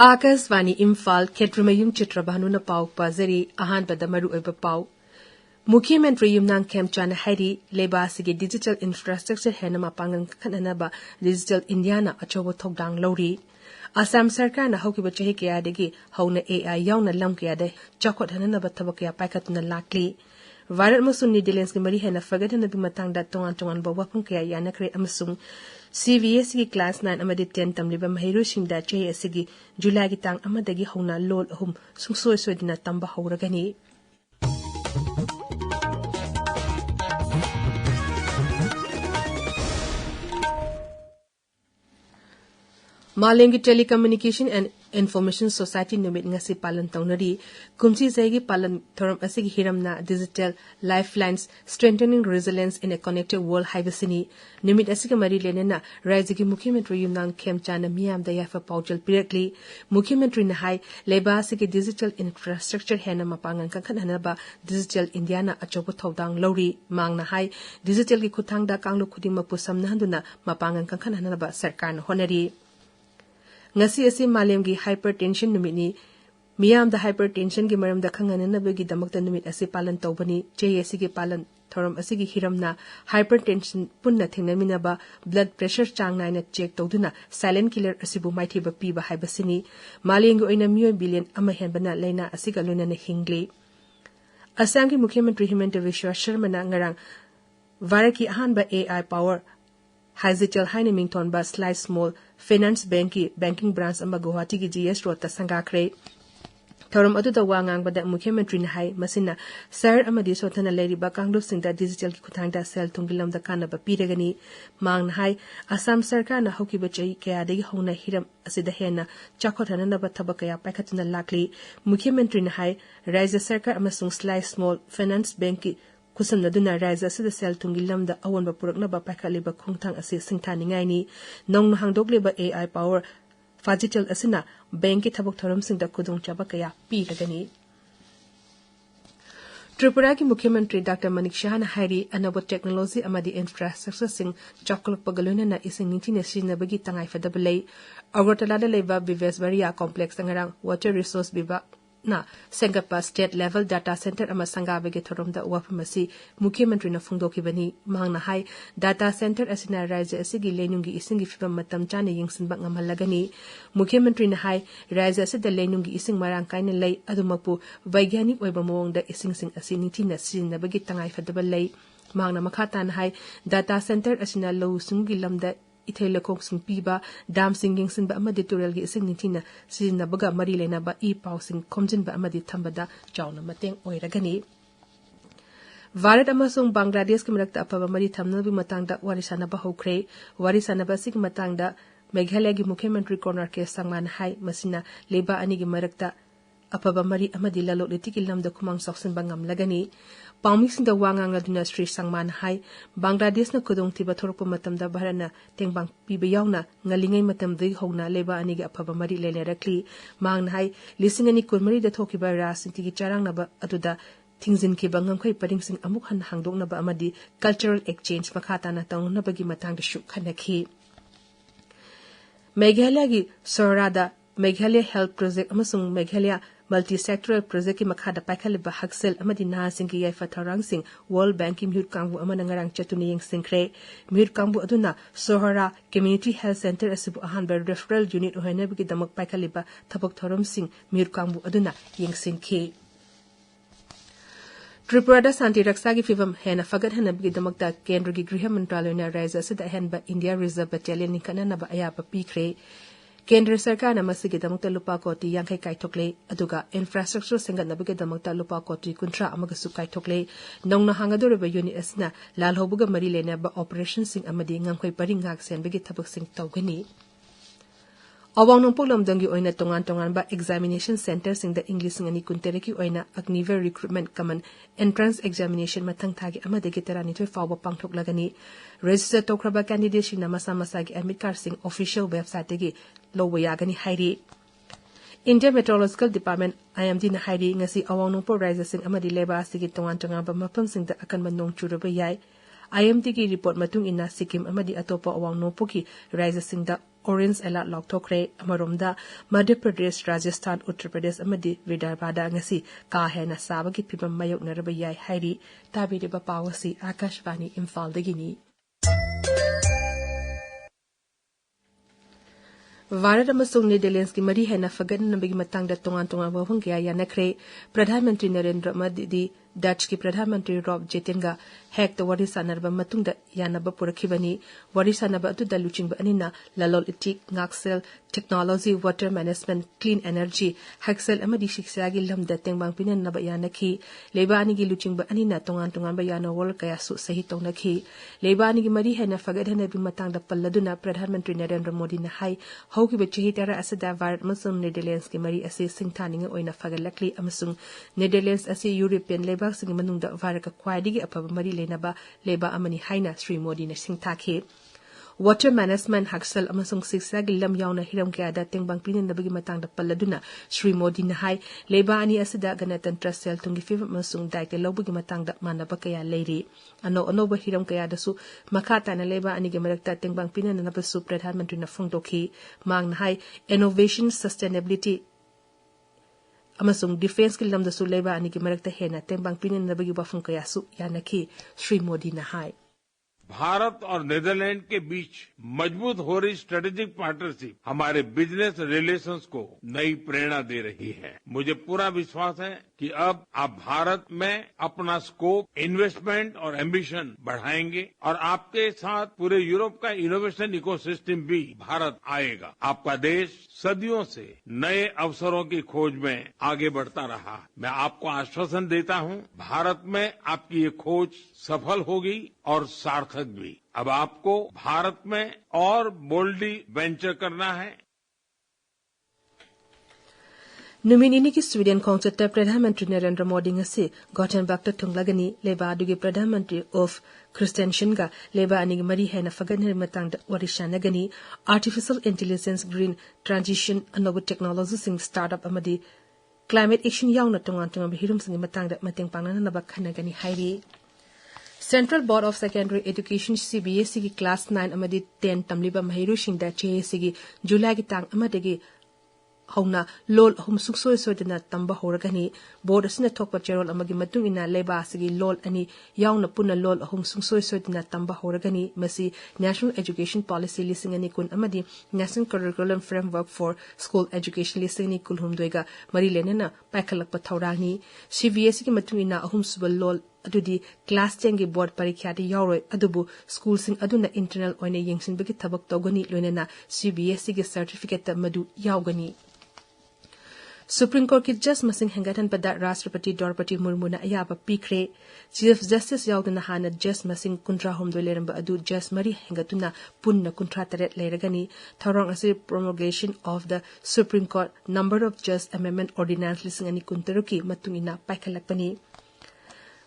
Akasvani Imphal Kshetrimayum Chitrabhanu na pau pazari ahanbada maru oiba pau. Mukhyamantri Yumnang Khemchana Hari Lebasigi digital infrastructure hena mapangan kananaba digital India na achobo thokdang lori. Assam Sarkar na hokiba chahi kayadagi hauna AI yauna lam kayade chakot hananaba thabakaya paikatuna lakli. Viral Musun Netherlands ni mari hena fagadana bimatang da tongan ba wapung kaya yana kre amasung CVS ki class 9 amadi 10 tamliba mahiru singda chahi asigi July ki tang amadagi hauna lol ahum sungsoi soidina tamba hauragani. Malengi Telecommunication and Information Society numit ngasi palan taunari kumsi zaigi palan thoram asigi hiramna digital lifelines strengthening resilience in a connected world haibasini numit asigi mari lenena raizigi Mukhyamantri Yumnang Khemchana miyam da yafa paujal pirakli Mukhyamantri na hai leba asigi digital infrastructure hena mapangan kankanhanaba digital India na achobo thodang lori mang na hai digital ki khutang da kanglu khudima pusam nahanduna mapangan kankanhanaba sarkar na honari ngasi asi malemgi hypertension numini miyam da hypertension gi maram da khangananabagi damakta numit asi palan tawbani JSC gi palan thoram asigi hiramna hypertension punna thengnaminaba blood pressure chang naina check tawduna silent killer asibu maithiba piba haibasini malengi oina miyo billion ama henbana leina asiga loina hingli Assam ki Mukhyamantri Himanta Biswa Sharma na ngarang varaki ahanba AI power Hazitel haine mington ba slice small finance banking branch amba Guwahati ki GS road ta sangakre thoram adu da wangang bada Mukhyamantri na hai masina sir amadi sothana leri ba kanglup singda digital ki khuthang da sel thungilam da kana ba piragani mang na hai Assam sarkar na hoki ba chai kaya degi hona hiram asida hena chakhotana na ba thabakaya paikhatuna lakli Mukhyamantri na hai raja sarkar amasung slice small finance bank kusam naduna raisa sida sel tungilam da awan ba purakna ba paikali ba khungthang ase singthani ngai ni nong hangdok le ba AI power fajital asina bank ki thabak thoram sing da khudong chaba kaya pi ragani Tripura ki Mukhyamantri Dr. Manik Shah na hairi anabo technology amadi infrastructure sing chakolok pagaluna na ising ninti na sinabagi tangai fadabalay Agartala da leba Bivesvaria complex ngarang water resource biba na Singapore state level data center ama sangabege thoromda wafamasi Mukhyamantri na phungdoki bani mangna hai data center asina raja asigi lenungi isingi fibam matam chane yingsinba ngamalagani Mukhyamantri na hai raja asida lenungi ising marang kaina lei adumapu vaigyanik oiba mawongda ising sing asini tina sinabagi tangai fadaba lei mangna makhata na hai data center asina low sungi lamda Ithailakong sing piba dam singing sin ba amadi tural gi sing nitina sin baga mari lena ba I pau sing komjin ba amadi thambada chawna mateng oiragani Bharat amasung Bangladesh ki marakta apaba mari thamna bi matangda warisana ba hokre warisana ba sig matangda Meghalaya gi Mukhyamantri corner ke sangman hai masina leba ani gi marakta apaba mari amadi lalo litiki lamda kumang soksin bangam lagani Pamixing the Wangang aduna Sri Sangman Hai, Bangladesh na kudong tiba thorpo matam da Bharana, Tengbang Pibayauna, Ngalingay matam di hona leba aniga apabamari lenerakli, Mang Hai, listening kurmari da thoki ba ras tigi charang na ba aduda, Tingzin ki bangam kay paring sing amukhan hangdong na ba amadi cultural exchange makata na taong na bagi matang da shuk kanaki. Meghalaya gi Sorada, Meghalaya Health Project amasung Meghalaya multi-sectoral project ki makhada paikali ba haksel amadi na sing ki yaifa tharang sing World Bank ki mihut kangbu amana ngarang chatuni yeng singkre mihut kangbu aduna Sohara Community Health Center asibu ahan ba referral unit ohena bi damak paikali ba thabak thoram sing mihut kangbu aduna yeng singkhe Tripura da Santi Raksa ki fivam hena fagat hena bi damak da Kendra ki Griha Mantralaya na raisa sida hen ba India Reserve Battalion ni kana na ba aya ba pikre Kendra Sarkar na masigi damukta lupa koti yang kay kaitokle aduga infrastructure singat na bigay damukta lupa koti kuntra amagasu kaitokle nong nahangadore ba unit asna lalhobuga marile na ba operation sing amadi ngam koy paringag sen bigay tabak sing tawgani Awang nung pulam dangi oina tongan ba examination center sing da English ngani kuntereki oina Agniver recruitment kaman entrance examination matang thagi amadegi terani toy fawa pangthok lagani register tokraba candidate sing na masa gi admit card sing official website tegi lowa yagani hairi India Meteorological Department IMD na hairi ngasi awang nung po rises sing amadi leba sigi tongan ba mapam sing da akan manong churaba yai IMD ki report matung ina Sikkim amadi atopa awang nung po ki rises sing da orange alert laukthokre amaromda Madhya Pradesh Rajasthan Uttar Pradesh amadi Vidarbhada ngasi ka hena sabagi phibam mayoknaraba yai hairi tabiriba pawasi Akashvani Imphal dagini Varat amasung Netherlands ki mari hena fagadnabagi matangda tongan wahung kaya yanakre Pradhan Mantri Narendra Modi Dutch ki Pradhan Mantri Rob Jetenga hek to wari sanarba matungda yanaba purakhibani wari sanaba atuda luchingba anina lalol itik ngaksel technology water management clean energy haksel amadi shiksagi lamda tengbang pinan naba yanakhi lebani gi luchingba anina tongan ba yana wol kaya su sahi tongnakhi lebani gi mari hena fagadhana bi matangda palladuna Pradhan Mantri Narendra Modi na hai hauki bechi tara asada Varat masum Netherlands ki mari ase singthaning oina fagalakli amasung Netherlands ase European lebak singi manungda Varat ka khwaidigi apaba mari lenaba leba amani haina Sri Modi na singthakhe water management haksal amasung siksagi lam yauna hiram kaya tengbang pinan nabagi matangda palladuna Sri Modi na hai leba ani asada ganatantra sel tungi fifa amasung daite lobagi matangda manaba kaya leiri ano ba hiram kaya dasu makata na leba ani ge marakta tengbang pinan nabasu Pradhan Mantri na phongtokhi mang na hai innovation sustainability amasung defense ki lamda su leba ani ki marakta hena tengbang pinan nabagi bafung kaya su yanakhi Sri Modi na hai Bharat और Netherlands के बीच मजबूत हो रही strategic partnership हमारे business relations को नई प्रेरणा दे रही है मुझे पूरा विश्वास है कि अब आप भारत में अपना स्कोप इन्वेस्टमेंट और एम्बिशन बढ़ाएंगे और आपके साथ पूरे यूरोप का इनोवेशन इकोसिस्टम भी भारत आएगा आपका देश सदियों से नए अवसरों की खोज में आगे बढ़ता रहा मैं आपको आश्वासन देता हूं भारत में आपकी ये खोज सफल होगी और सार्थक भी अब आपको भारत में और बोल्डली वेंचर करना है Numinini ki Sweden Kongchata Pradhan Mantri Narendra Modi ngasi Gothenburg ta thunglagani leba adugi Pradhan Mantri of Christianshinga leba anigi mari hena fagadnir matangda warishanagani artificial intelligence green transition anobu technology sing startup amadi climate action yauna tongan hirum sing matangda mateng pangnana naba khanagani hairi Central Board of Secondary Education CBSE ki class 9 amadi 10 tamliba mahiru shingda CHSE ki July ki tang amadagi hauna lol hum suksoi soidina tamba horagani board asina thokpa cherol amagi matung ina leba asigi lol ani yauna puna lol hum suksoi soidina tamba horagani masi National Education Policy listing ani kun amadi National Curriculum Framework for School Education listing ni kulhum doiga mari lenena paikhalak pa thaurani CBSE ki matung ina ahum subal lol adudi class 10 gi board parikya di yauroi adubu school sing aduna internal oine yengsin bagi thabak togani loinena CBSE gi certificate madu yaugani Supreme Court ki just masing hangatan pada Rashtrapati Draupadi Murmu na ayaba pikre Chief Justice yaudana hana just masing kuntra homdoi leramba adu just mari hangatuna punna kuntra taret leragani tharong ase promulgation of the Supreme Court number of just amendment ordinance lising ani kuntaruki matungina paikhalakpani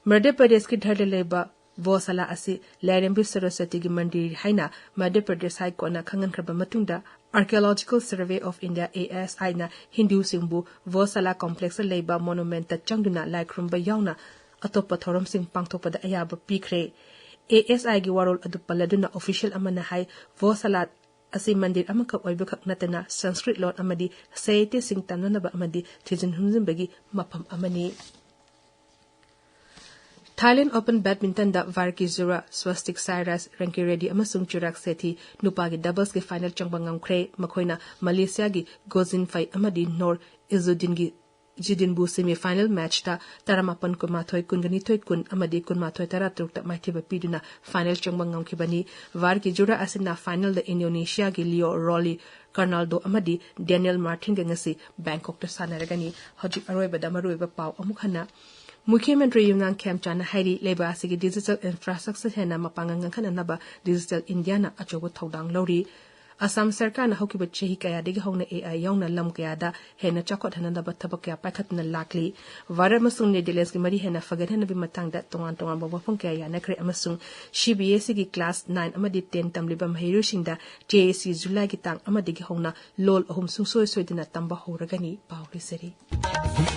Madhya Pradesh ki dhar leba Vosala ase Lerembi Saraswati gi Mandiri haina Madhya Pradesh High Court na khangan kraba matungda Archaeological Survey of India ASI na Hindu singbu Vosala complex leba monument ta changduna laikrumba yauna atopa thorom sing pangthokpada ayaba pikre ASI gi warol adu paladuna official amana hai Vosala asi mandir amaka oiba khak natana Sanskrit lord amadi sayte sing tanana ba amadi thijin hunjin bagi mapam amani Thailand Open Badminton da Varki Zura Swastik Cyrus Ranki Reddy amasung Chirag Sethi nupa gi doubles gi final changbangam kre makhoina Malaysia gi Gozin Fai amadi Nor Izzuddin gi Jidinbu semi final match ta taramapan ko mathoi kungani thoi kun amadi kun mathoi tara truk ta maithiba piduna final changbangam khibani Varki Zura asina final da Indonesia gi Leo Rolly Carnaldo amadi Daniel Martin gi ngasi Bangkok ta sanaragani hoji aroiba da maroiba pau amukhana Mukhyamantri Yumnang Khemchana Hairi Leba asigi digital infrastructure hena mapangang khananaba digital India na achobo thodang lori Assam Sarkar na hokiba chehi kaya digi hongna AI yauna lam kaya da hena chakot hananda bathabak kaya pakhatna lakli Varar masung Netherlands ki mari hena fagan hena bi matang da tongan babapong kaya nakre amasung CBSE ki class 9 amadi 10 tamliba mahiru singda JSC July ki tang amadi gi hongna lol ahum sungsoi soidina tamba horagani pawri seri